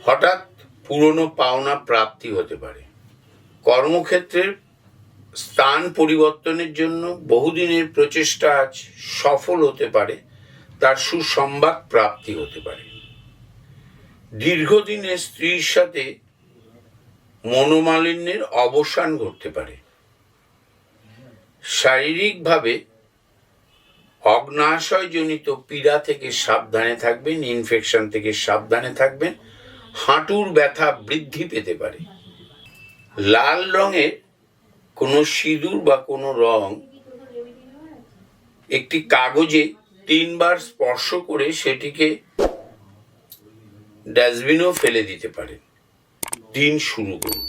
হঠাৎ পুরনো পাওনা প্রাপ্তি হতে পারে। কর্মক্ষেত্রের স্থান পরিবর্তনের জন্য বহুদিনের প্রচেষ্টা আজ সফল হতে পারে, তার সুসংবাদ প্রাপ্তি হতে পারে। দীর্ঘদিনের স্ত্রীর সাথে মনোমালিন্যের অবসান ঘটতে পারে। শারীরিকভাবে অগ্নাশয়জনিত পীড়া থেকে সাবধানে থাকবেন, ইনফেকশন থেকে সাবধানে থাকবেন। হাঁটুর ব্যথা বৃদ্ধি পেতে পারে। লাল রঙের কোনো সিঁদুর বা কোনো রং একটি কাগজে 3 বার স্পর্শ করে সেটিকে ডাস্টবিনেও ফেলে দিতে পারেন। দিন শুরু করুন।